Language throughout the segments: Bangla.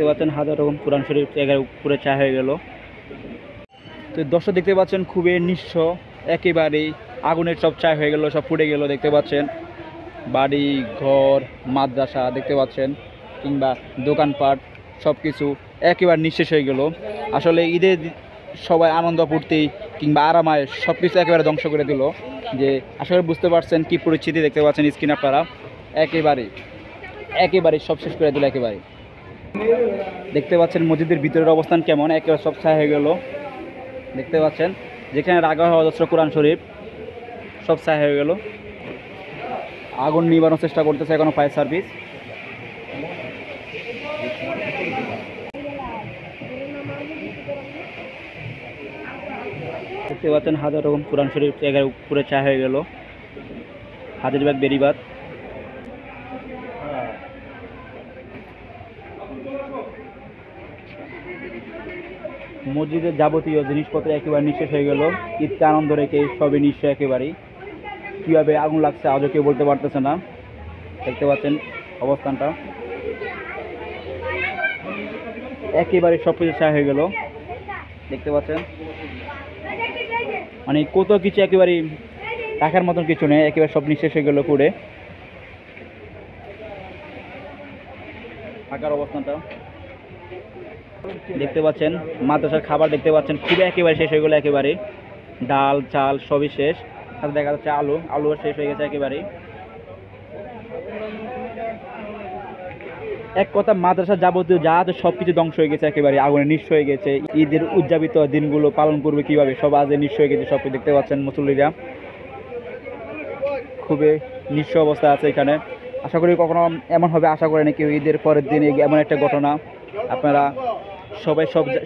দেখতে পাচ্ছেন হাজার রকম কোরআন শরীফ জায়গায় পুরো চা হয়ে গেল। তো দর্শক দেখতে পাচ্ছেন খুবই নিঃস্ব, একেবারেই আগুনের সব চা হয়ে গেল, সব পুড়ে গেল। দেখতে পাচ্ছেন বাড়ি ঘর মাদ্রাসা দেখতে পাচ্ছেন, কিংবা দোকানপাট সব কিছু একেবারে নিঃশেষ হয়ে গেল। আসলে ঈদের সবাই আনন্দ ফুর্তি কিংবা আরামায় সব কিছু একেবারে ধ্বংস করে দিল। যে আসলে বুঝতে পারছেন কি পরিস্থিতি, দেখতে পাচ্ছেন স্ক্রিন আপনারা, একেবারে সব শেষ করে দিল। একেবারে দেখতে পাচ্ছেন মসজিদের ভিতরের অবস্থান কেমন, একেবারে সব ছায়া হয়ে গেল। দেখতে পাচ্ছেন যেখানে রাখা হয় অজস্র কোরআন শরীফ সব ছায়া হয়ে গেল। আগুন নিবানোর চেষ্টা করতেছে এখনো ফায়ার সার্ভিস। দেখতে পাচ্ছেন হাজার রকম কোরআন শরীফ জায়গায় পুরো চা হয়ে গেল। হাজারবাগ বেরিবাদ। মসজিদের যাবতীয় জিনিসপত্র একেবারে নিঃশেষ হয়ে গেল। ঈদকে আনন্দ রেখে সবই নিঃস্ব একেবারেই। কীভাবে আগুন লাগছে আজও কেউ বলতে পারতেছে না। দেখতে পাচ্ছেন অবস্থানটা, একেবারে সব কিছু ছায়া হয়ে গেল। দেখতে পাচ্ছেন মানে কত কিছু একেবারে রাখার মতন কিছু নেই, একেবারে সব নিঃশেষ হয়ে গেল পুড়ে। থাকার অবস্থানটা দেখতে পাচ্ছেন, মাদ্রাসার খাবার দেখতে পাচ্ছেন খুবই একেবারে শেষ হয়ে গেলো। একেবারে ডাল চাল সবই শেষ। সাথে দেখা যাচ্ছে আলু শেষ হয়ে গেছে একেবারে। এক কথা মাদ্রাসার যাবতীয় যা আছে সব কিছু ধ্বংস হয়ে গেছে, একেবারে আগুনে নিঃস্ব হয়ে গেছে। ঈদের উদযাপিত দিনগুলো পালন করবে কিভাবে, সব আজ নিঃস্ব হয়ে গেছে সব। দেখতে পাচ্ছেন মুসল্লিরা খুবই নিঃস্ব অবস্থা আছে এখানে। আশা করি কখনো এমন হবে আশা করেন কেউ ঈদের পরের দিন এমন একটা ঘটনা। আপনারা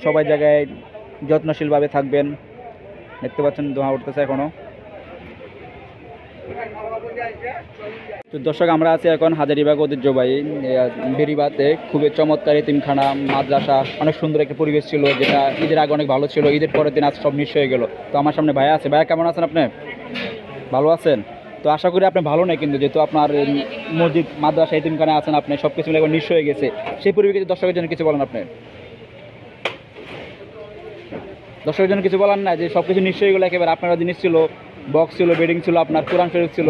সবাই জায়গায় যত্নশীলভাবে থাকবেন। দেখতে পাচ্ছেন ধোঁয়া উঠতেছে এখনো। তো দর্শক আমরা আছি এখন হাজারীবাগ ঐতিহ্যবাহী বেরিবাতে। খুবই চমৎকার এতিমখানা মাদ্রাসা, অনেক সুন্দর একটা পরিবেশ ছিল, যেটা ঈদের আগে অনেক ভালো ছিল। ঈদের পরের দিন আজ সব নিঃস্ব হয়ে গেল। তো আমার সামনে ভাইয়া আছে। ভাইয়া কেমন আছেন আপনি? ভালো আছেন? তো আশা করি আপনি ভালো নেই, কিন্তু যেহেতু আপনার মসজিদ মাদ্রাসা এতিমখানা আছেন, আপনি সব কিছু মিলে নিঃস্ব হয়ে গেছে। সেই পরিবেশে দর্শকের জন্য কিছু বলেন আপনি? দর্শকের জন্য কিছু বলার না, যে সব কিছু নিঃস্ব হয়ে গেলো একেবারে। আপনার জিনিস ছিল, বক্স ছিল, বেডিং ছিল, আপনার কোরআন শরীফ ছিল,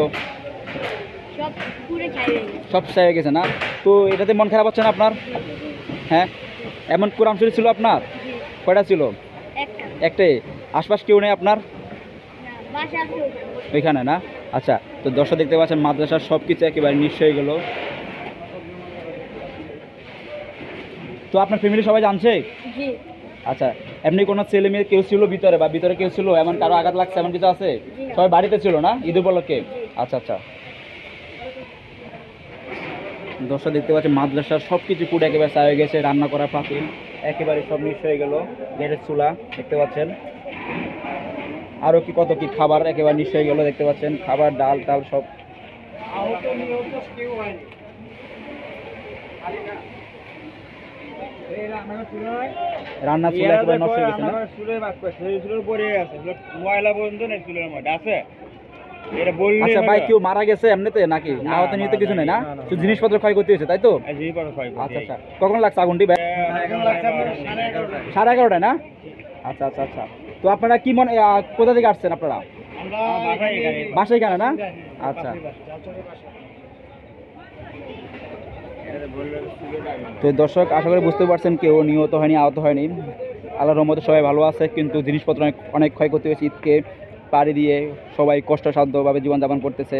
সব ছাই হয়ে গেছে না? তো এটাতে মন খারাপ হচ্ছে না আপনার? হ্যাঁ, এমন কোরআন শরীফ ছিল আপনার? কয়টা ছিল? একটাই। আশপাশ কেউ নেই আপনার ওইখানে না? আচ্ছা, তো দর্শক দেখতে পাচ্ছেন মাদ্রাসার সব কিছু একেবারে নিঃস্ব হয়ে গেল। তো আপনার ফ্যামিলি সবাই জানছে? আচ্ছা, এমনি কোনো ছেলে মেয়ে কেউ ছিল ভিতরে, বা ভিতরে কেউ ছিল এমন কারো আঘাত লাগছে এমন কিছু আছে? সবাই বাড়িতে ছিল না ঈদ উপলক্ষে? আচ্ছা আচ্ছা। দর্শক দেখতে পাচ্ছেন মাদ্রাসার সব কিছু পুরো একেবারে ছাই হয়ে গেছে। রান্না করা পাতিল একেবারে সব নিঃস্ব হয়ে গেল। গ্যাসের চুলা দেখতে পাচ্ছেন, আরও কি কত কি খাবার একেবারে নিঃস্ব হয়ে গেল। দেখতে পাচ্ছেন খাবার ডাল টাল সব। রান্না চুলা একেবারে নষ্ট হয়ে গেছে না? আচ্ছা ভাই, কেউ মারা গেছে এমনিতে নাকি? আহত নিহত কিছু নেই না? শুধু জিনিসপত্র ক্ষয়ক্ষতি হয়েছে তাই তো? আচ্ছা আচ্ছা। কখন লাগছে আগুনটি? 11:30 না? আচ্ছা আচ্ছা আচ্ছা। তো আপনারা কি মনে, কোথা থেকে আসছেন আপনারা? বাসায় এখানে না? আচ্ছা। তো দর্শক আশা করি বুঝতে পারছেন কেউ নিহত হয়নি, আহত হয়নি। আল্লাহর রহমতে সবাই ভালো আছে, কিন্তু জিনিসপত্র অনেক ক্ষয়ক্ষতি হয়েছে। ঈদকে পাড়ি দিয়ে সবাই কষ্টসাধ্যভাবে জীবনযাপন করতেছে।